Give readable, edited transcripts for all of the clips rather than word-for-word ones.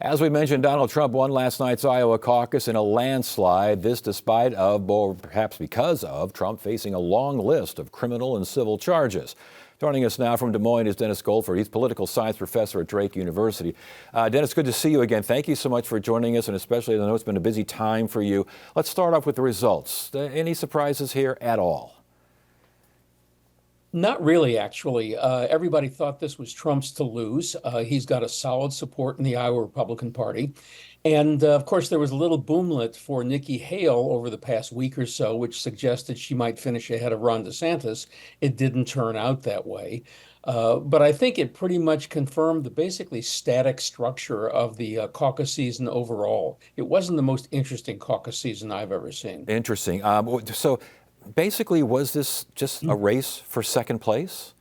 As we mentioned, Donald Trump won last night's Iowa caucus in a landslide. This despite of, or perhaps because of, Trump facing a long list of criminal and civil charges. Joining us now from Des Moines is Dennis Goldford. He's political science professor at Drake University. Dennis, good to see you again. Thank you so much for joining us, and especially I know it's been a busy time for you. Let's start off with the results. Any surprises here at all? Not really, actually. Everybody thought this was Trump's to lose. He's got a solid support in the Iowa Republican Party. And of course, there was a little boomlet for Nikki Haley over the past week or so, which suggested she might finish ahead of Ron DeSantis. It didn't turn out that way. But I think it pretty much confirmed the basically static structure of the caucus season overall. It wasn't the most interesting caucus season I've ever seen. Interesting. So basically, was this just a race for second place?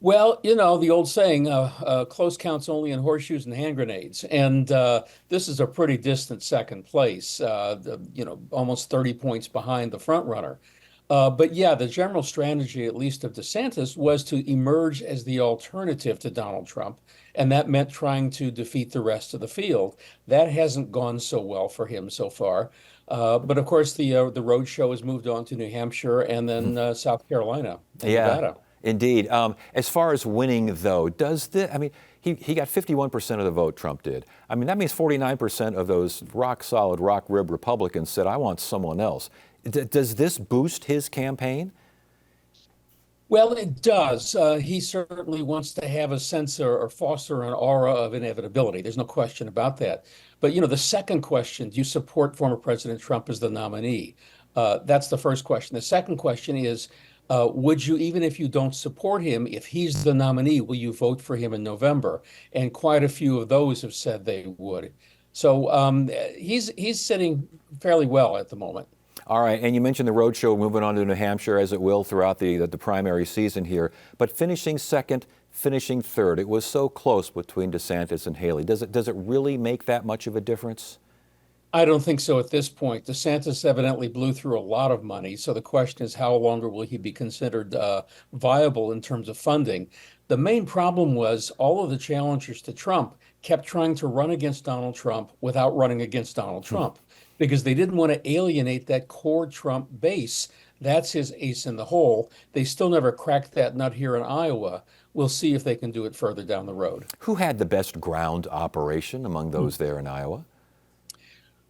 Well, you know, the old saying, close counts only in horseshoes and hand grenades. And this is a pretty distant second place, almost 30 points behind the front runner. But yeah, the general strategy, at least of DeSantis, was to emerge as the alternative to Donald Trump. And that meant trying to defeat the rest of the field. That hasn't gone so well for him so far. But of course, the road show has moved on to New Hampshire and then South Carolina and Nevada. Indeed. As far as winning, though, he got 51% of the vote, Trump did. I mean, that means 49% of those rock-solid, rock-rib Republicans said, I want someone else. Does this boost his campaign? Well, it does. He certainly wants to have a sense or foster an aura of inevitability. There's no question about that. But, you know, the second question, do you support former President Trump as the nominee? That's the first question. The second question is, would you, even if you don't support him, if he's the nominee, will you vote for him in November? And quite a few of those have said they would. So he's sitting fairly well at the moment. All right, and you mentioned the roadshow moving on to New Hampshire, as it will throughout the primary season here. But finishing second, finishing third, it was so close between DeSantis and Haley. Does it really make that much of a difference? I don't think so at this point. DeSantis evidently blew through a lot of money. So the question is, how longer will he be considered viable in terms of funding? The main problem was all of the challengers to Trump kept trying to run against Donald Trump without running against Donald Trump because they didn't want to alienate that core Trump base. That's his ace in the hole. They still never cracked that nut here in Iowa. We'll see if they can do it further down the road. Who had the best ground operation among those there in Iowa?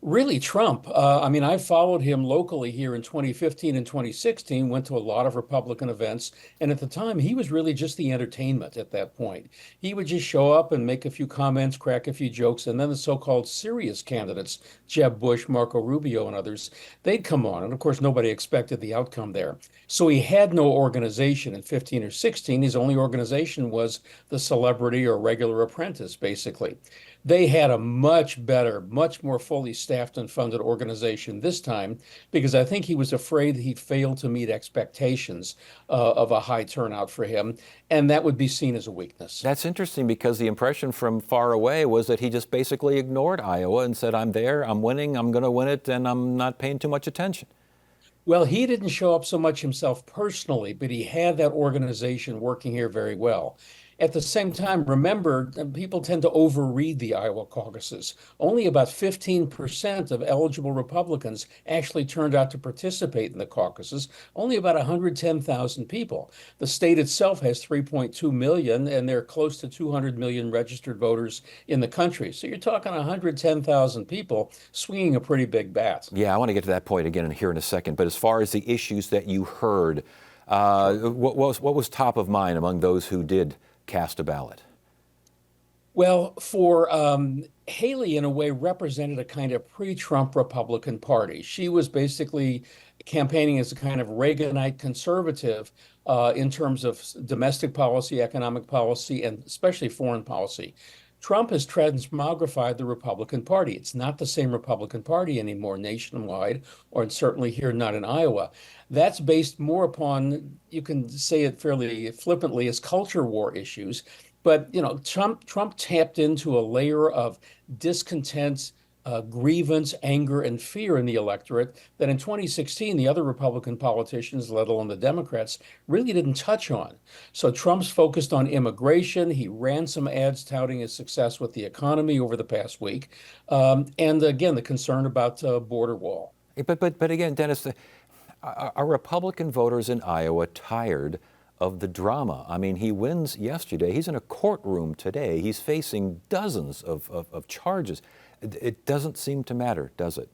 Really, Trump. I mean, I followed him locally here in 2015 and 2016, went to a lot of Republican events. And at the time, he was really just the entertainment at that point. He would just show up and make a few comments, crack a few jokes. And then the so-called serious candidates, Jeb Bush, Marco Rubio, and others, they'd come on. And of course, nobody expected the outcome there. So he had no organization in 15 or 16. His only organization was the celebrity or regular apprentice, basically. They had a much better, much more fully staffed and funded organization this time because I think he was afraid he failed to meet expectations of a high turnout for him, and that would be seen as a weakness. That's interesting because the impression from far away was that he just basically ignored Iowa and said, I'm there, I'm winning, I'm going to win it, and I'm not paying too much attention. Well, he didn't show up so much himself personally, but he had that organization working here very well. At the same time, remember, people tend to overread the Iowa caucuses. Only about 15% of eligible Republicans actually turned out to participate in the caucuses, only about 110,000 people. The state itself has 3.2 million, and there are close to 200 million registered voters in the country. So you're talking 110,000 people swinging a pretty big bat. Yeah, I want to get to that point again here in a second. But as far as the issues that you heard, what was top of mind among those who did cast a ballot? Well, for Haley, in a way, represented a kind of pre-Trump Republican Party. She was basically campaigning as a kind of Reaganite conservative in terms of domestic policy, economic policy, and especially foreign policy. Trump has transmogrified the Republican Party. It's not the same Republican Party anymore nationwide, or certainly here, not in Iowa. That's based more upon, you can say it fairly flippantly, as culture war issues. But, you know, Trump tapped into a layer of discontent, grievance, anger, and fear in the electorate that in 2016, the other Republican politicians, let alone the Democrats, really didn't touch on. So Trump's focused on immigration. He ran some ads touting his success with the economy over the past week. And again, the concern about border wall. But again, Dennis, are Republican voters in Iowa tired of the drama? I mean, he wins yesterday. He's in a courtroom today. He's facing dozens of charges. It doesn't seem to matter, does it?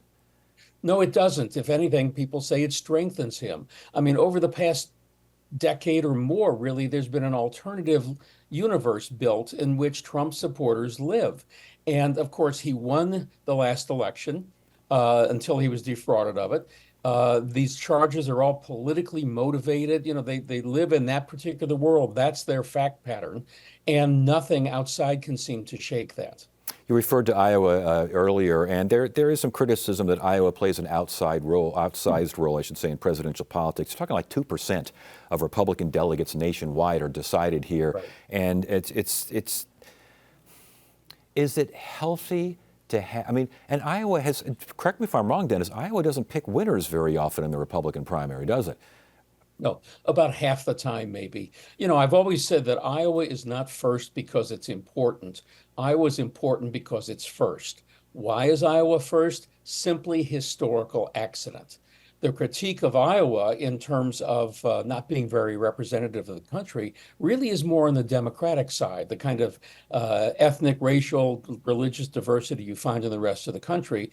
No, it doesn't. If anything, people say it strengthens him. I mean, over the past decade or more, really, there's been an alternative universe built in which Trump supporters live. And of course, he won the last election until he was defrauded of it. These charges are all politically motivated. You know, they live in that particular world. That's their fact pattern. And nothing outside can seem to shake that. You referred to Iowa earlier, and there is some criticism that Iowa plays an outsized role, I should say, in presidential politics. You're talking like 2% of Republican delegates nationwide are decided here, Right. and is it healthy to have? I mean, and Iowa has. Correct me if I'm wrong, Dennis. Iowa doesn't pick winners very often in the Republican primary, does it? No, about half the time, maybe. You know, I've always said that Iowa is not first because it's important. Iowa is important because it's first. Why is Iowa first? Simply historical accident. The critique of Iowa in terms of not being very representative of the country really is more on the Democratic side, the kind of ethnic, racial, religious diversity you find in the rest of the country.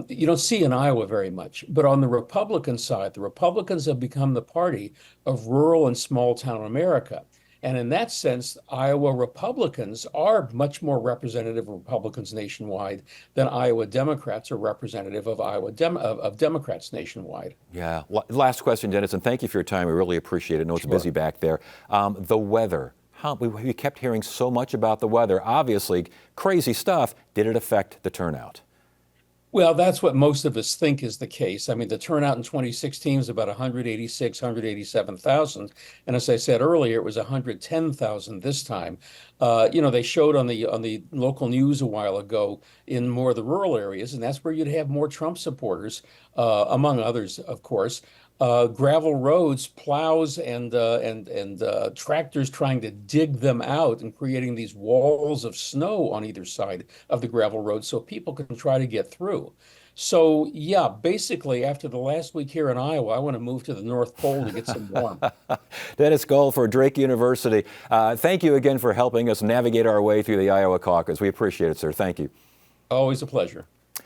You don't see in Iowa very much. But on the Republican side, the Republicans have become the party of rural and small town America. And in that sense, Iowa Republicans are much more representative of Republicans nationwide than Iowa Democrats are representative of of Democrats nationwide. Yeah. Last question, Dennis, and thank you for your time. We really appreciate it. I know it's Sure. busy back there. The weather. We kept hearing so much about the weather. Obviously, crazy stuff. Did it affect the turnout? Well, that's what most of us think is the case. I mean, the turnout in 2016 was about 186, 187,000. And as I said earlier, it was 110,000 this time. You know, they showed on the local news a while ago in more of the rural areas, and that's where you'd have more Trump supporters, among others, of course. Gravel roads, plows, and tractors trying to dig them out and creating these walls of snow on either side of the gravel road so people can try to get through. So, yeah, basically, after the last week here in Iowa, I want to move to the North Pole to get some warm. Dennis Gold for Drake University. Thank you again for helping us navigate our way through the Iowa caucus. We appreciate it, sir. Thank you. Always a pleasure.